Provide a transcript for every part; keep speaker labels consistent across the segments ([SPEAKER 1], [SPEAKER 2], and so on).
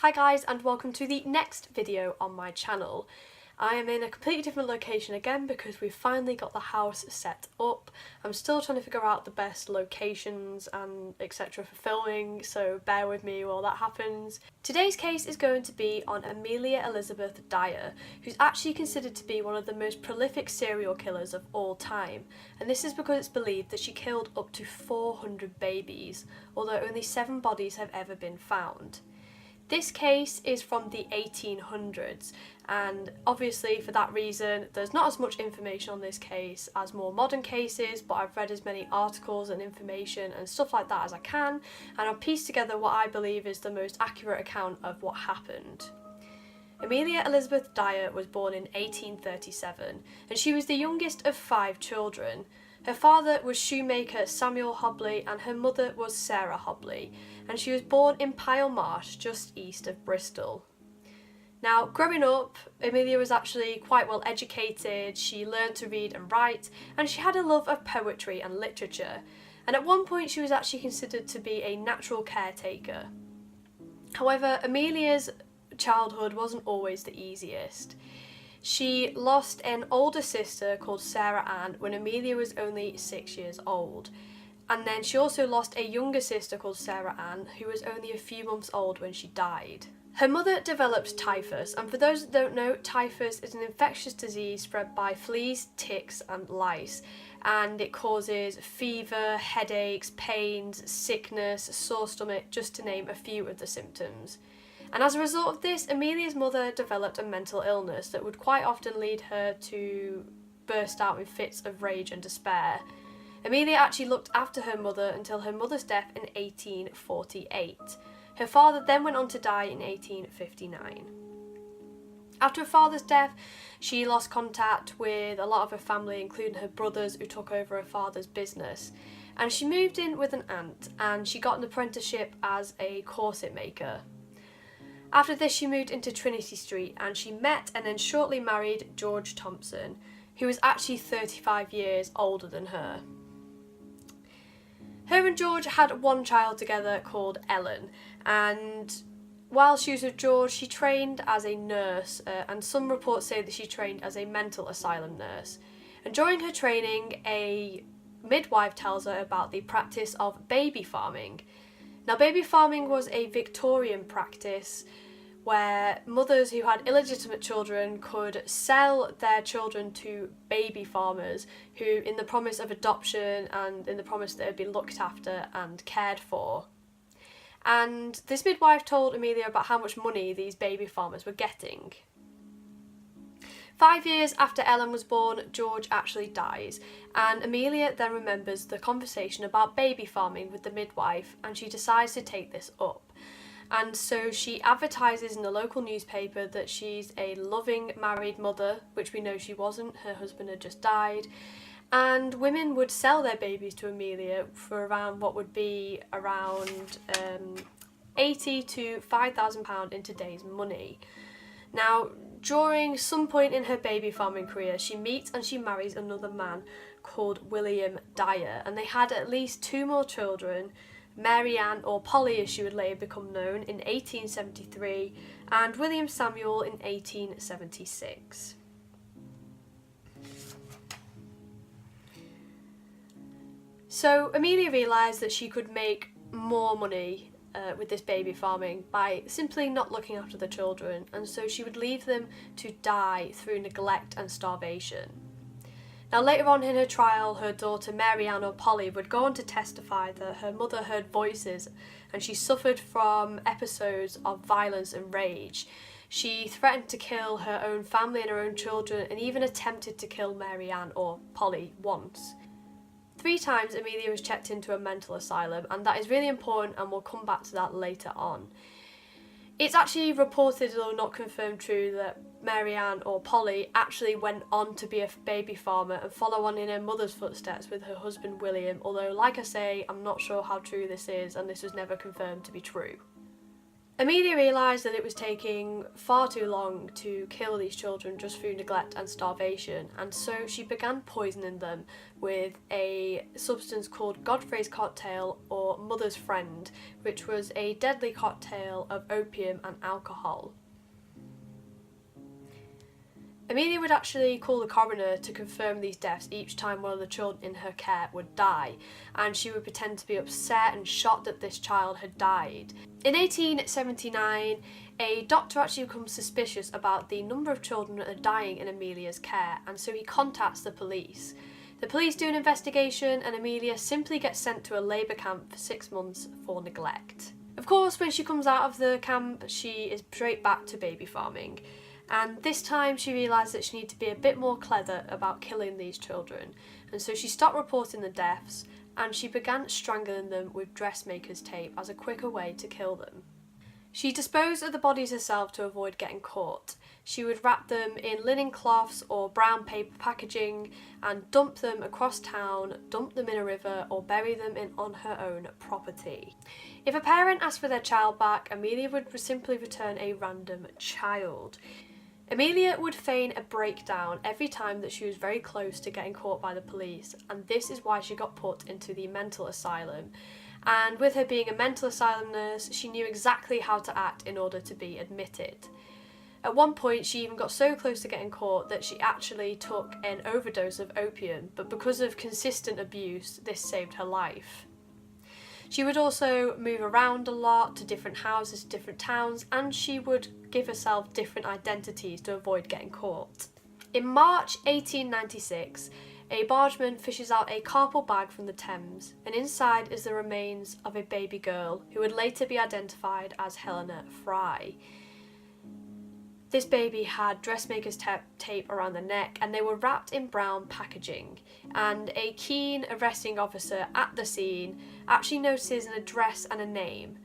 [SPEAKER 1] Hi guys, and welcome to the next video on my channel. I am in a completely different location again because we've finally got the house set up. I'm still trying to figure out the best locations and etc. for filming, so bear with me while that happens. Today's case is going to be on Amelia Elizabeth Dyer, who's actually considered to be one of the most prolific serial killers of all time, and this is because it's believed that she killed up to 400 babies, although only 7 bodies have ever been found. This case is from the 1800s, and obviously for that reason there's not as much information on this case as more modern cases, but I've read as many articles and information and stuff like that as I can, and I've pieced together what I believe is the most accurate account of what happened. Amelia Elizabeth Dyer was born in 1837, and she was the youngest of 5 children. Her father was shoemaker Samuel Hobley and her mother was Sarah Hobley, and she was born in Pile Marsh, just east of Bristol. Now, growing up, Amelia was actually quite well educated. She learned to read and write, and she had a love of poetry and literature, and at one point she was actually considered to be a natural caretaker. However, Amelia's childhood wasn't always the easiest. She lost an older sister called Sarah Ann when Amelia was only 6 years old, and then she also lost a younger sister called Sarah Ann who was only a few months old when she died. Her mother developed typhus, and for those that don't know, typhus is an infectious disease spread by fleas, ticks and lice, and it causes fever, headaches, pains, sickness, sore stomach, just to name a few of the symptoms. And as a result of this, Amelia's mother developed a mental illness that would quite often lead her to burst out in fits of rage and despair. Amelia actually looked after her mother until her mother's death in 1848. Her father then went on to die in 1859. After her father's death, she lost contact with a lot of her family, including her brothers who took over her father's business. And she moved in with an aunt, and she got an apprenticeship as a corset maker. After this, she moved into Trinity Street and she met and then shortly married George Thompson, who was actually 35 years older than her. Her and George had one child together called Ellen, and while she was with George, she trained as a nurse, and some reports say that she trained as a mental asylum nurse. And during her training, a midwife tells her about the practice of baby farming. Now, baby farming was a Victorian practice where mothers who had illegitimate children could sell their children to baby farmers who, in the promise of adoption and in the promise that they'd be looked after and cared for. And this midwife told Amelia about how much money these baby farmers were getting. 5 years after Ellen was born, George actually dies, and Amelia then remembers the conversation about baby farming with the midwife, and she decides to take this up. And so she advertises in the local newspaper that she's a loving married mother, which we know she wasn't, her husband had just died, and women would sell their babies to Amelia for around what would be around £80,000 to £5,000 in today's money. Now, during some point in her baby farming career, she meets and she marries another man called William Dyer, and they had at least 2 more children, Mary Ann, or Polly as she would later become known, in 1873, and William Samuel in 1876. So Amelia realised that she could make more money with this baby farming by simply not looking after the children, and so she would leave them to die through neglect and starvation. Now, later on in her trial, her daughter Mary Ann, or Polly, would go on to testify that her mother heard voices and she suffered from episodes of violence and rage. She threatened to kill her own family and her own children, and even attempted to kill Mary Ann, or Polly, once. 3 times Amelia was checked into a mental asylum, and that is really important, and we'll come back to that later on. It's actually reported, though not confirmed true, that Mary Ann, or Polly, actually went on to be a baby farmer and follow on in her mother's footsteps with her husband William, although, like I say, I'm not sure how true this is, and this was never confirmed to be true. Amelia realised that it was taking far too long to kill these children just through neglect and starvation, and so she began poisoning them with a substance called Godfrey's cocktail, or Mother's Friend, which was a deadly cocktail of opium and alcohol. Amelia would actually call the coroner to confirm these deaths each time one of the children in her care would die, and she would pretend to be upset and shocked that this child had died. In 1879, a doctor actually becomes suspicious about the number of children that are dying in Amelia's care, and so he contacts the police. The police do an investigation, and Amelia simply gets sent to a labour camp for 6 months for neglect. Of course, when she comes out of the camp, she is straight back to baby farming. And this time she realised that she needed to be a bit more clever about killing these children, and so she stopped reporting the deaths and she began strangling them with dressmaker's tape as a quicker way to kill them. She disposed of the bodies herself to avoid getting caught. She would wrap them in linen cloths or brown paper packaging and dump them across town, dump them in a river, or bury them on her own property. If a parent asked for their child back, Amelia would simply return a random child. Amelia would feign a breakdown every time that she was very close to getting caught by the police, and this is why she got put into the mental asylum. And with her being a mental asylum nurse, she knew exactly how to act in order to be admitted. At one point, she even got so close to getting caught that she actually took an overdose of opium, but because of consistent abuse, this saved her life. She would also move around a lot to different houses, different towns, and she would give herself different identities to avoid getting caught. In March 1896, a bargeman fishes out a cardboard bag from the Thames, and inside is the remains of a baby girl who would later be identified as Helena Fry. This baby had dressmaker's tape around the neck, and they were wrapped in brown packaging, and a keen arresting officer at the scene actually notices an address and a name.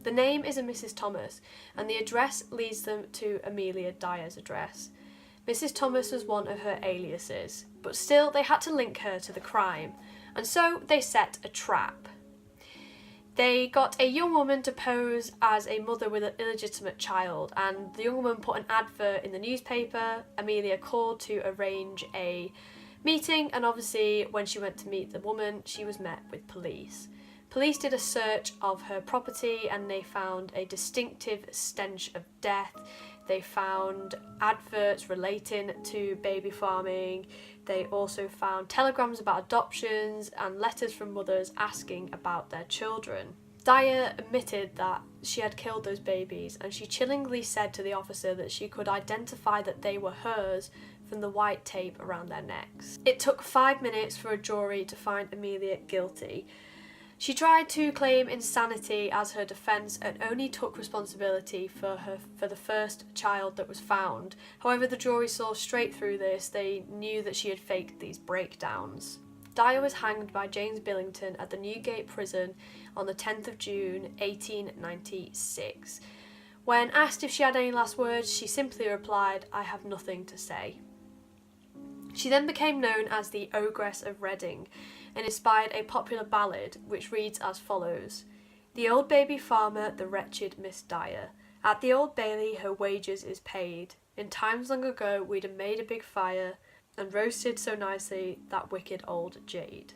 [SPEAKER 1] The name is a Mrs. Thomas, and the address leads them to Amelia Dyer's address. Mrs. Thomas was one of her aliases, but still they had to link her to the crime, and so they set a trap. They got a young woman to pose as a mother with an illegitimate child, and the young woman put an advert in the newspaper. Amelia called to arrange a meeting, and obviously when she went to meet the woman, she was met with police. Police did a search of her property and they found a distinctive stench of death. They found adverts relating to baby farming. They also found telegrams about adoptions and letters from mothers asking about their children. Dyer admitted that she had killed those babies, and she chillingly said to the officer that she could identify that they were hers from the white tape around their necks. It took 5 minutes for a jury to find Amelia guilty. She tried to claim insanity as her defence and only took responsibility for the first child that was found. However, the jury saw straight through this. They knew that she had faked these breakdowns. Dyer was hanged by James Billington at the Newgate prison on the 10th of June 1896. When asked if she had any last words, she simply replied, "I have nothing to say." She then became known as the Ogress of Reading and inspired a popular ballad which reads as follows: "The old baby farmer, the wretched Miss Dyer. At the Old Bailey her wages is paid. In times long ago we'd a made a big fire and roasted so nicely that wicked old jade."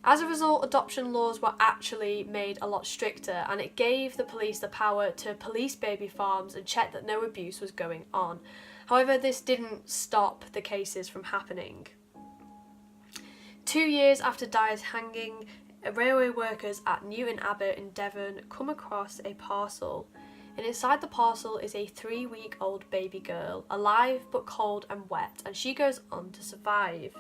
[SPEAKER 1] As a result, adoption laws were actually made a lot stricter, and it gave the police the power to police baby farms and check that no abuse was going on. However, this didn't stop the cases from happening. 2 years after Dyer's hanging, railway workers at Newton Abbot in Devon come across a parcel, and inside the parcel is a 3-week-old baby girl, alive but cold and wet, and she goes on to survive.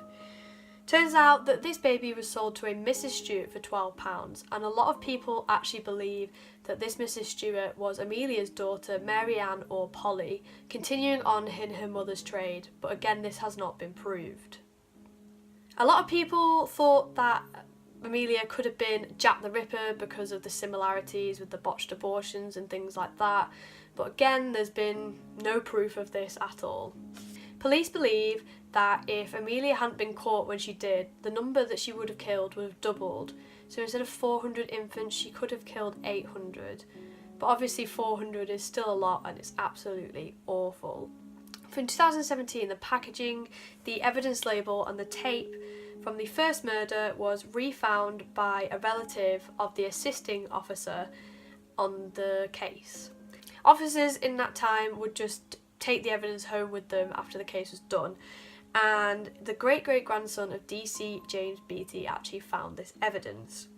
[SPEAKER 1] Turns out that this baby was sold to a Mrs. Stewart for £12, and a lot of people actually believe that this Mrs. Stewart was Amelia's daughter, Mary Ann or Polly, continuing on in her mother's trade, but again this has not been proved. A lot of people thought that Amelia could have been Jack the Ripper because of the similarities with the botched abortions and things like that, but again there's been no proof of this at all. Police believe that if Amelia hadn't been caught when she did, the number that she would have killed would have doubled. So instead of 400 infants, she could have killed 800. but obviously 400 is still a lot and it's absolutely awful. In 2017, the packaging, the evidence label and the tape from the first murder was refound by a relative of the assisting officer on the case. Officers in that time would just take the evidence home with them after the case was done, and the great-great-grandson of DC James Beatty actually found this evidence.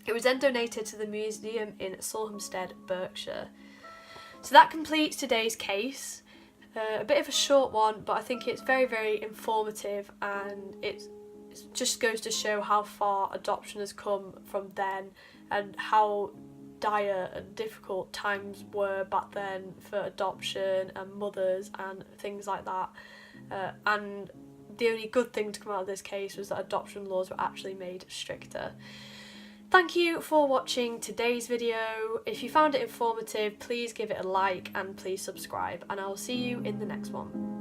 [SPEAKER 1] It was then donated to the museum in Sulhamstead, Berkshire. So that completes today's case. A bit of a short one, but I think it's very, very informative, and it just goes to show how far adoption has come from then and how dire and difficult times were back then for adoption and mothers and things like that. And the only good thing to come out of this case was that adoption laws were actually made stricter. Thank you for watching today's video. If you found it informative, please give it a like and please subscribe, and I will see you in the next one.